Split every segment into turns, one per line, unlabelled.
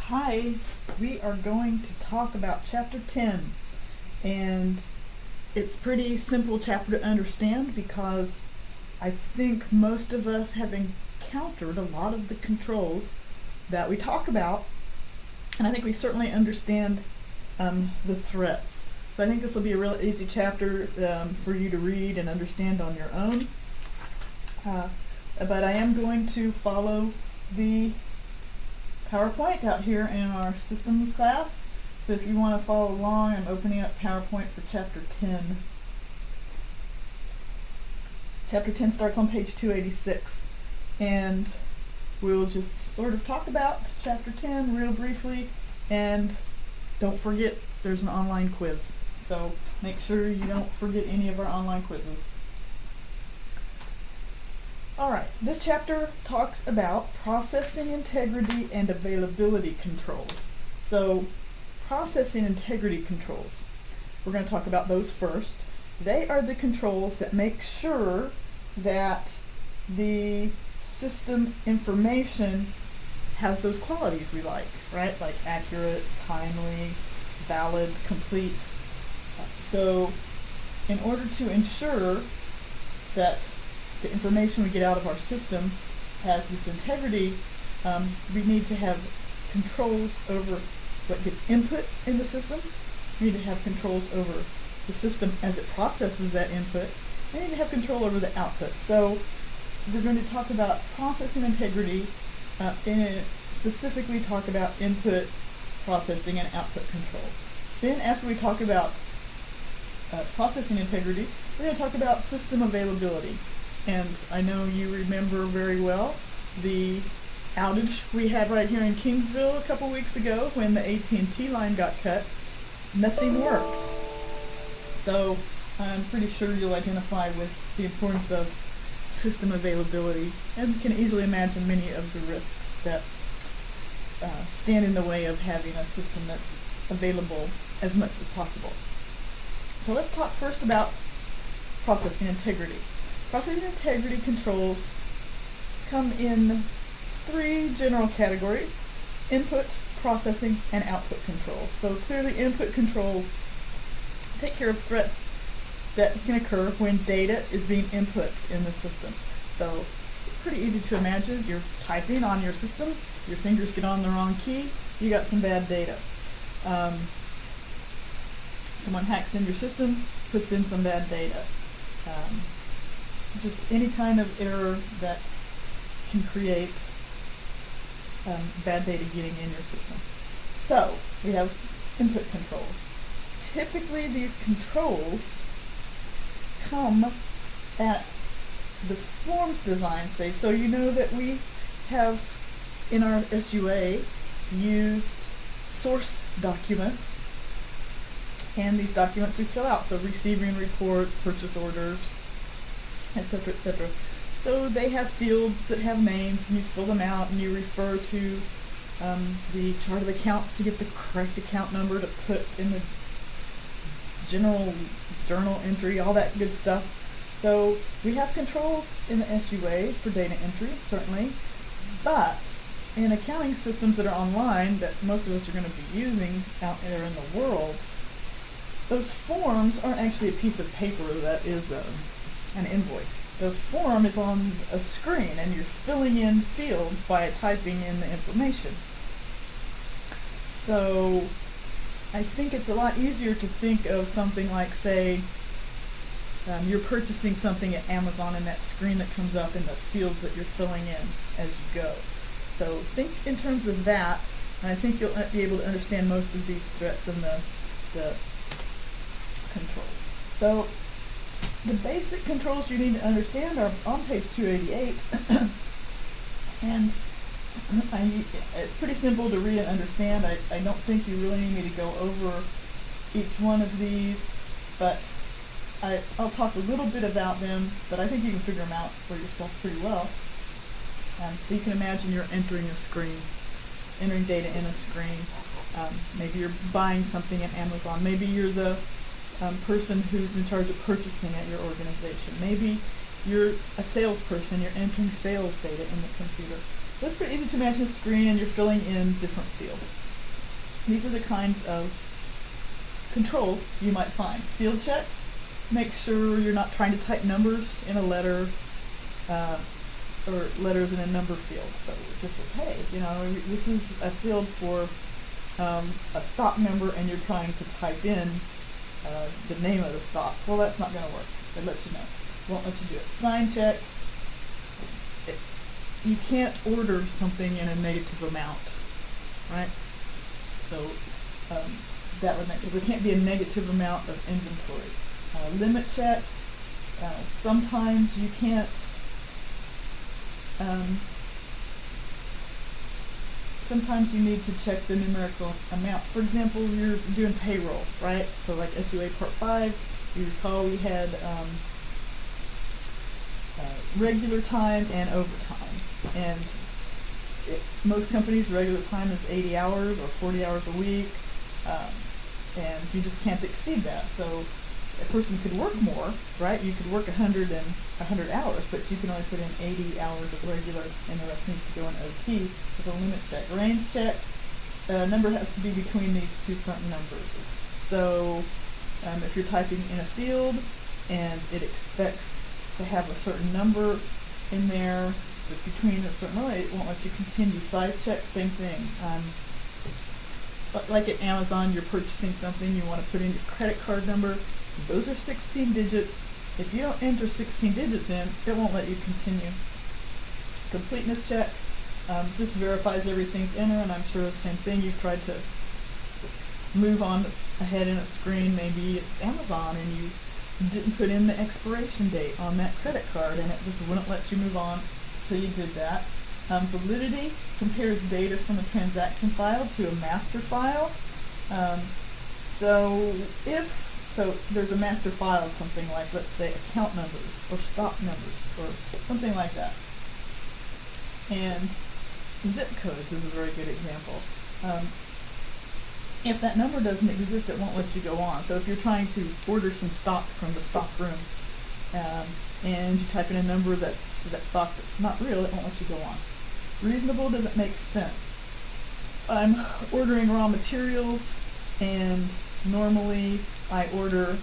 Hi, we are going to talk about chapter 10, and it's pretty simple chapter to understand because I think most of us have encountered a lot of the controls that we talk about, and I think we certainly understand the threats. So I think this will be a real easy chapter for you to read and understand on your own. But I am going to follow the PowerPoint out here in our systems class. So if you want to follow along, I'm opening up PowerPoint for chapter 10. Chapter 10 starts on page 286, and we'll just sort of talk about chapter 10 real briefly, and don't forget there's an online quiz. So make sure you don't forget any of our online quizzes. Alright, this chapter talks about processing integrity and availability controls. So, processing integrity controls. We're going to talk about those first. They are the controls that make sure that the system information has those qualities we like, right? Like accurate, timely, valid, complete. So, in order to ensure that the information we get out of our system has this integrity, we need to have controls over what gets input in the system. We need to have controls over the system as it processes that input. We need to have control over the output. So we're going to talk about processing integrity and specifically talk about input processing and output controls. Then after we talk about processing integrity, we're going to talk about system availability. And I know you remember very well the outage we had right here in Kingsville a couple weeks ago when the AT&T line got cut. Nothing worked. So I'm pretty sure you'll identify with the importance of system availability and can easily imagine many of the risks that stand in the way of having a system that's available as much as possible. So let's talk first about processing integrity. Processing integrity controls come in three general categories: input, processing, and output controls. So clearly input controls take care of threats that can occur when data is being input in the system. So pretty easy to imagine. You're typing on your system, your fingers get on the wrong key, you got some bad data. Someone hacks in your system, puts in some bad data. Just any kind of error that can create bad data getting in your system. So we have input controls. Typically these controls come at the forms design stage. So you know that we have in our SUA used source documents, and these documents we fill out. So receiving reports, purchase orders, etc., etc. So they have fields that have names, and you fill them out, and you refer to the chart of accounts to get the correct account number to put in the general journal entry, all that good stuff. So we have controls in the SUA for data entry, certainly, but in accounting systems that are online that most of us are going to be using out there in the world, those forms aren't actually a piece of paper that is an invoice. The form is on a screen and you're filling in fields by typing in the information. So I think it's a lot easier to think of something like, say, you're purchasing something at Amazon and that screen that comes up in the fields that you're filling in as you go. So think in terms of that, and I think you'll be able to understand most of these threats and the controls. So the basic controls you need to understand are on page 288, and it's pretty simple to read and understand. I don't think you really need me to go over each one of these, but I'll talk a little bit about them, but I think you can figure them out for yourself pretty well. So you can imagine you're entering data in a screen. Maybe you're buying something at Amazon. Maybe you're the person who's in charge of purchasing at your organization. Maybe you're a salesperson, you're entering sales data in the computer. So it's pretty easy to imagine a screen and you're filling in different fields. These are the kinds of controls you might find. Field check, make sure you're not trying to type numbers in a letter or letters in a number field. So it just says, hey, this is a field for a stock number and you're trying to type in the name of the stock. Well, that's not going to work. It lets you know. Won't let you do it. Sign check. You can't order something in a negative amount, right? So that would make sense. There can't be a negative amount of inventory. Limit check. Sometimes you can't. Sometimes you need to check the numerical amounts. For example, you're doing payroll, right? So like SUA Part 5, you recall we had regular time and overtime. And most companies, regular time is 80 hours or 40 hours a week, and you just can't exceed that. So a person could work more, right? You could work 100 hours, but you can only put in 80 hours of regular, and the rest needs to go in OT with a limit check. Range check, the number has to be between these two certain numbers. So if you're typing in a field and it expects to have a certain number in there that's between a certain number, it won't let you continue. Size check, same thing. Like at Amazon, you're purchasing something, you want to put in your credit card number. Those are 16 digits. If you don't enter 16 digits in, it won't let you continue. Completeness check just verifies everything's entered, and I'm sure the same thing. You've tried to move on ahead in a screen, maybe at Amazon, and you didn't put in the expiration date on that credit card, and it just wouldn't let you move on until you did that. Validity compares data from a transaction file to a master file. So there's a master file of something like, let's say, account numbers or stock numbers or something like that. And zip codes is a very good example. If that number doesn't exist, it won't let you go on. So if you're trying to order some stock from the stock room and you type in a number that's for that stock that's not real, it won't let you go on. Reasonable doesn't make sense. I'm ordering raw materials, and normally I order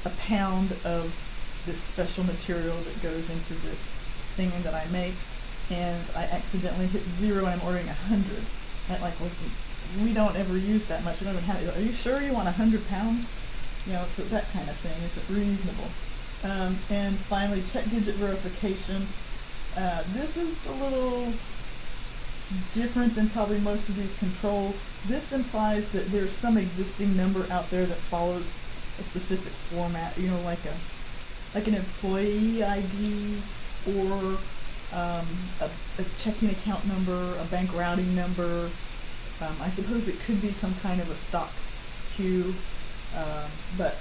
a pound of this special material that goes into this thing that I make, and I accidentally hit 0 and I'm ordering 100. We don't ever use that much. We don't even have it. Are you sure you want 100 pounds? So that kind of thing isn't reasonable. And finally, check digit verification. This is a little different than probably most of these controls. This implies that there's some existing number out there that follows a specific format, like an employee ID or a checking account number, a bank routing number. I suppose it could be some kind of a stock queue, but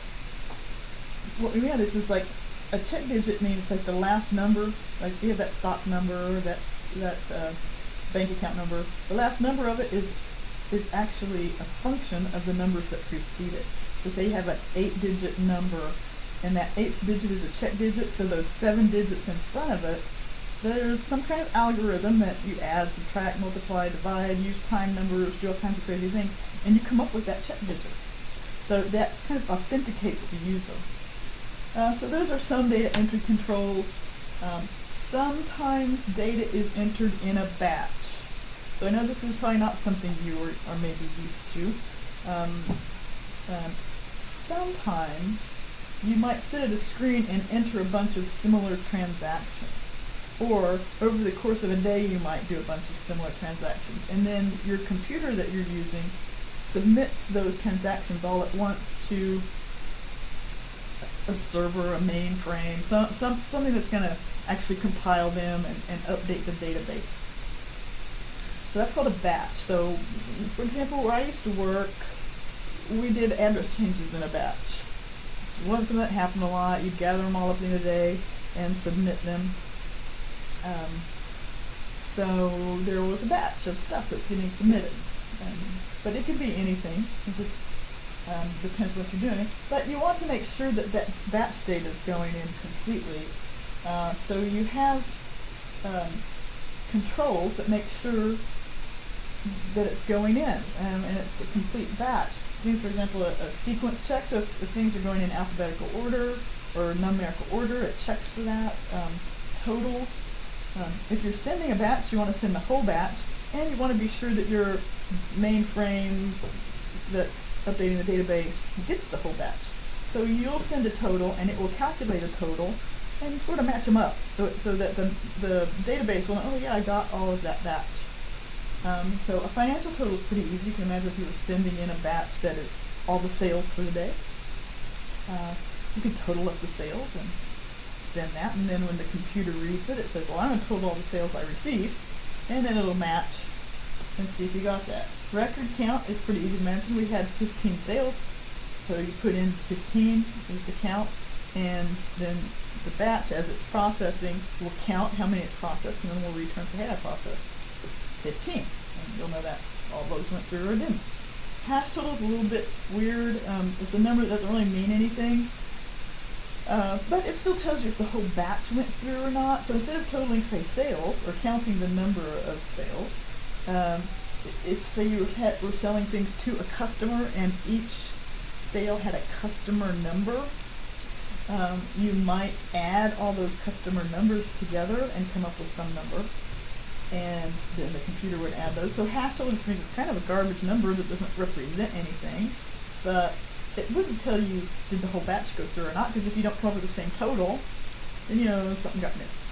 what we have is like a check digit means like the last number, like so you have that stock number, that bank account number. The last number of it is actually a function of the numbers that precede it. So say you have an 8-digit number, and that 8th digit is a check digit, so those 7 digits in front of it, there's some kind of algorithm that you add, subtract, multiply, divide, use prime numbers, do all kinds of crazy things, and you come up with that check digit. So that kind of authenticates the user. So those are some data entry controls. Sometimes data is entered in a batch. So I know this is probably not something you are maybe used to. Sometimes you might sit at a screen and enter a bunch of similar transactions. Or over the course of a day you might do a bunch of similar transactions. And then your computer that you're using submits those transactions all at once to a server, a mainframe, something that's going to actually compile them and update the database. So that's called a batch. So, for example, where I used to work, we did address changes in a batch. So once that happened a lot, you'd gather them all up in a day and submit them. So there was a batch of stuff that's getting submitted. But it could be anything. It just depends what you're doing. But you want to make sure that that batch data is going in completely. So you have controls that make sure that it's going in, and it's a complete batch. Things, for example, a sequence check, so if things are going in alphabetical order or numerical order, it checks for that. Totals. If you're sending a batch, you want to send the whole batch, and you want to be sure that your mainframe that's updating the database gets the whole batch. So you'll send a total, and it will calculate a total, and sort of match them up, so that the database will know, oh yeah, I got all of that batch. So a financial total is pretty easy. You can imagine if you were sending in a batch that is all the sales for the day. You can total up the sales and send that, and then when the computer reads it, it says, well, I'm going to total all the sales I received, and then it'll match and see if you got that. Record count is pretty easy to mention. We had 15 sales, so you put in 15 is the count, and then the batch, as it's processing, will count how many it processed, and then we'll return, say, hey, I processed 15, and you'll know that all those went through or didn't. Hash total is a little bit weird. It's a number that doesn't really mean anything, but it still tells you if the whole batch went through or not. So instead of totaling, say, sales, or counting the number of sales, if, say, you were selling things to a customer and each sale had a customer number, you might add all those customer numbers together and come up with some number, and then the computer would add those. So hash total just means it's kind of a garbage number that doesn't represent anything, but it wouldn't tell you did the whole batch go through or not, because if you don't come up with the same total, then you know something got missed.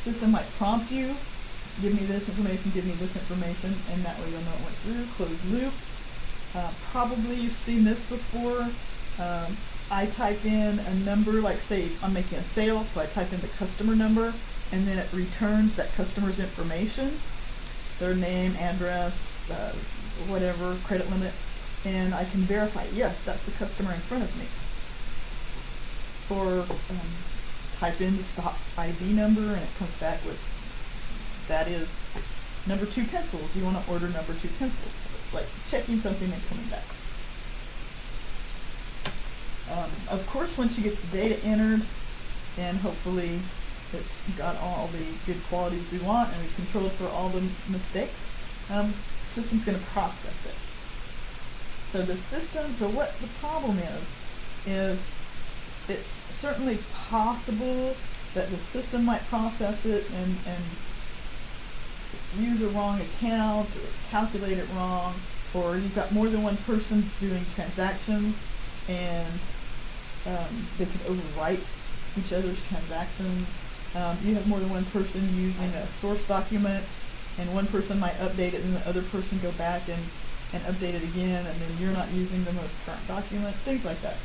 System might prompt you, give me this information, give me this information, and that way you'll know it went through. Closed loop. Probably you've seen this before. I type in a number, like say I'm making a sale, so I type in the customer number, and then it returns that customer's information, their name, address, whatever, credit limit, and I can verify, yes, that's the customer in front of me. Or type in the stock ID number, and it comes back with, that is number 2 pencils. Do you want to order number 2 pencils? So it's like checking something and coming back. Of course, once you get the data entered, and hopefully it's got all the good qualities we want, and we control for all the mistakes, the system's going to process it. So what the problem is it's certainly possible that the system might process it and use a wrong account, or calculate it wrong, or you've got more than one person doing transactions, and they could overwrite each other's transactions. You have more than one person using a source document, and one person might update it and the other person go back and update it again, and then you're not using the most current document, things like that.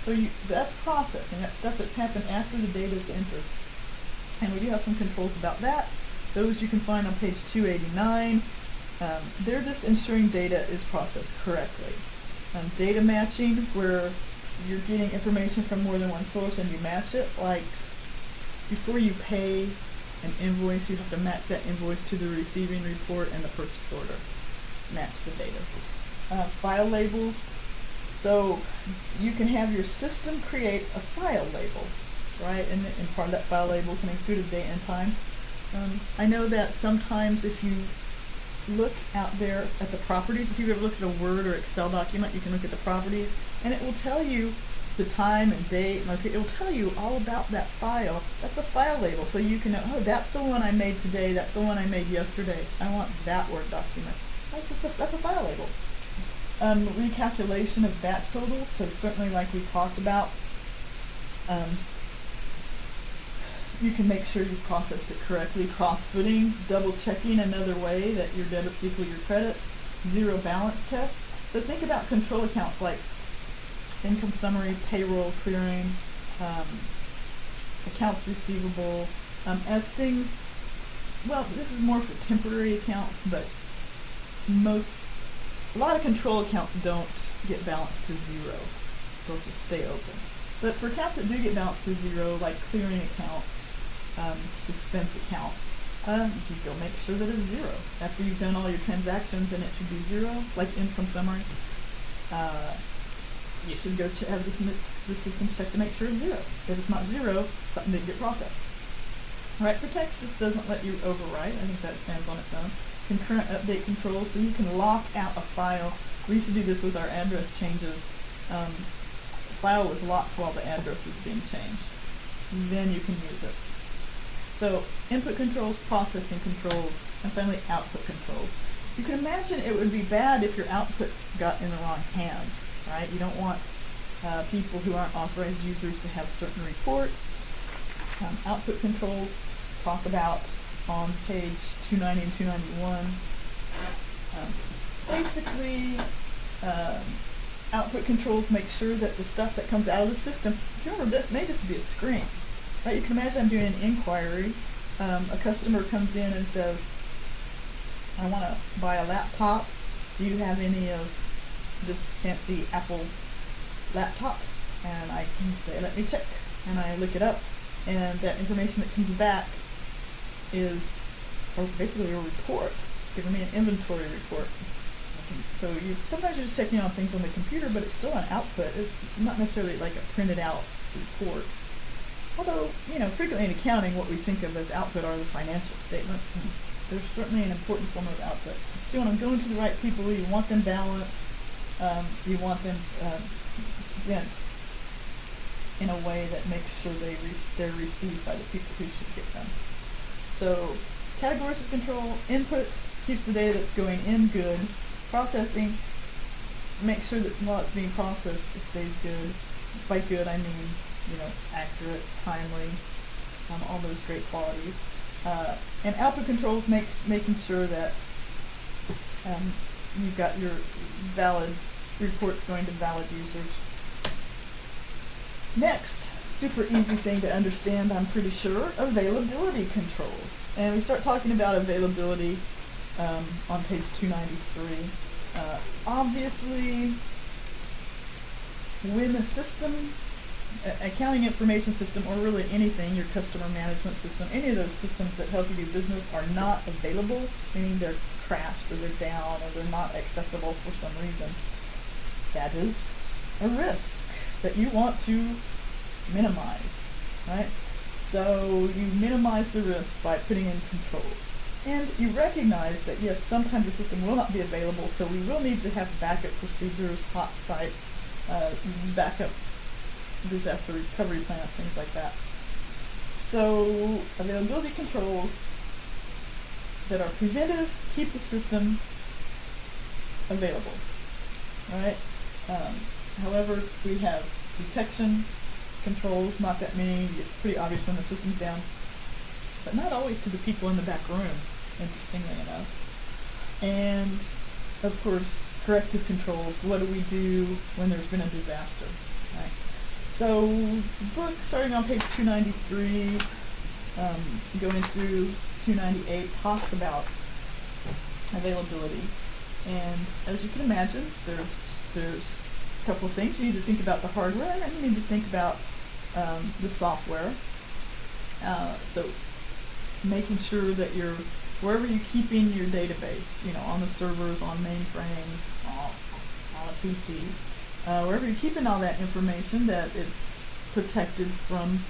So that's processing. That's stuff that's happened after the data is entered. And we do have some controls about that. Those you can find on page 289. They're just ensuring data is processed correctly. Data matching, where you're getting information from more than one source and you match it, like before you pay an invoice, you have to match that invoice to the receiving report and the purchase order. Match the data. File labels. So you can have your system create a file label, right? And part of that file label can include a date and time. I know that sometimes if you look out there at the properties, if you've ever looked at a Word or Excel document, you can look at the properties, and it will tell you the time and date, and it will tell you all about that file. That's a file label, so you can know, oh, that's the one I made today, that's the one I made yesterday. I want that Word document. That's a file label. Recalculation of batch totals, so certainly like we talked about, you can make sure you've processed it correctly. Cross-footing, double-checking another way that your debits equal your credits. Zero balance test. So think about control accounts like income summary, payroll, clearing, accounts receivable, as things, well, this is more for temporary accounts, but a lot of control accounts don't get balanced to zero. Those just stay open. But for accounts that do get balanced to zero, like clearing accounts, suspense accounts, you go make sure that it's zero. After you've done all your transactions and it should be zero, like income summary, you should go have the system check to make sure it's zero. If it's not zero, something didn't get processed. Write protect just doesn't let you overwrite. I think that stands on its own. Concurrent update control, so you can lock out a file. We used to do this with our address changes. The file was locked while the address is being changed. Then you can use it. So input controls, processing controls, and finally output controls. You can imagine it would be bad if your output got in the wrong hands, right? You don't want people who aren't authorized users to have certain reports. Output controls talk about on page 290 and 291. Basically, output controls make sure that the stuff that comes out of the system, if you remember, this may just be a screen. Right? You can imagine I'm doing an inquiry. A customer comes in and says, I want to buy a laptop. Do you have any of this fancy Apple laptops? And I can say, let me check. And I look it up. And that information that comes back is basically a report, giving me an inventory report. So sometimes you're just checking on things on the computer, but it's still an output. It's not necessarily like a printed out report. Although, frequently in accounting, what we think of as output are the financial statements, and they're certainly an important form of output. So you want them going to the right people, you want them balanced, you want them sent in a way that makes sure they're received by the people who should get them. So categories of control: input keeps the data that's going in good. Processing, make sure that while it's being processed, it stays good. By good, I mean, accurate, timely, all those great qualities. And output controls making sure that you've got your valid reports going to valid users. Next, super easy thing to understand, I'm pretty sure, availability controls. And we start talking about availability on page 293. Obviously, when the system, accounting information system, or really anything, your customer management system, any of those systems that help you do business are not available, meaning they're crashed or they're down or they're not accessible for some reason, that is a risk that you want to minimize, right? So you minimize the risk by putting in controls. And you recognize that, yes, sometimes the system will not be available, so we will need to have backup procedures, hot sites, backup disaster recovery plans, things like that. So availability controls that are preventive keep the system available, right? However, we have detection controls, not that many. It's pretty obvious when the system's down, but not always to the people in the back room, interestingly enough. And of course, corrective controls. What do we do when there's been a disaster, right? So the book, starting on page 293, going through 298, talks about availability. And as you can imagine, there's a couple of things. You need to think about the hardware, and you need to think about the software. So making sure that you're, wherever you're keeping your database, on the servers, on mainframes, on a PC, wherever you're keeping all that information, that it's protected from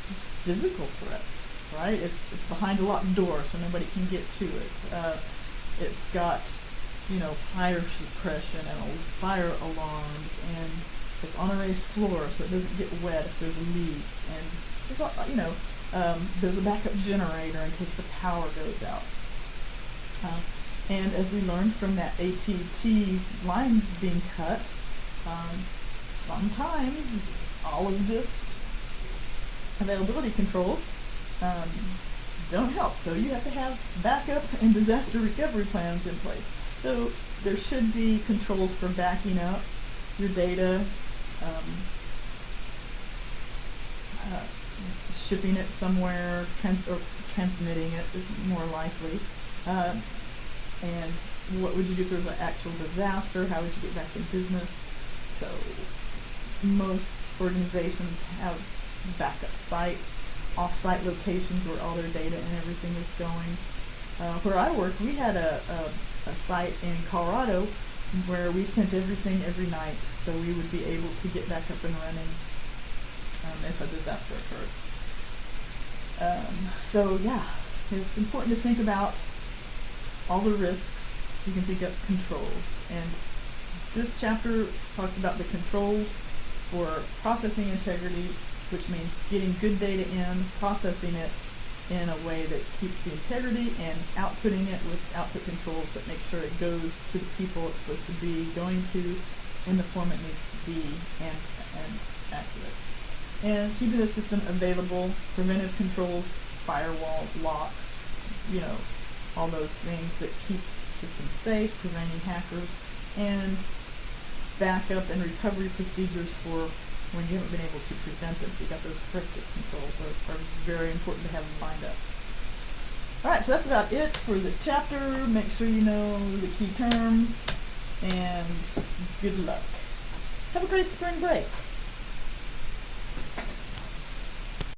just physical threats, right? It's behind a locked door so nobody can get to it. It's got, fire suppression and fire alarms, and it's on a raised floor so it doesn't get wet if there's a leak, and there's a backup generator in case the power goes out. And as we learned from that AT&T line being cut, sometimes all of this availability controls don't help. So you have to have backup and disaster recovery plans in place. So there should be controls for backing up your data, shipping it somewhere, or transmitting it is more likely. And what would you do if there was an actual disaster? How would you get back in business? So most organizations have backup sites, off-site locations where all their data and everything is going. Where I worked, we had a site in Colorado where we sent everything every night, so we would be able to get back up and running if a disaster occurred. So yeah, it's important to think about all the risks so you can think of controls. And this chapter talks about the controls for processing integrity, which means getting good data in, processing it in a way that keeps the integrity, and outputting it with output controls that make sure it goes to the people it's supposed to be going to in the form it needs to be, and accurate. And keeping the system available, preventive controls, firewalls, locks, all those things that keep the system safe, preventing hackers, and backup and recovery procedures for when you haven't been able to prevent them. So you got those corrective controls are very important to have lined up. Alright, so that's about it for this chapter. Make sure you know the key terms, and good luck. Have a great spring break.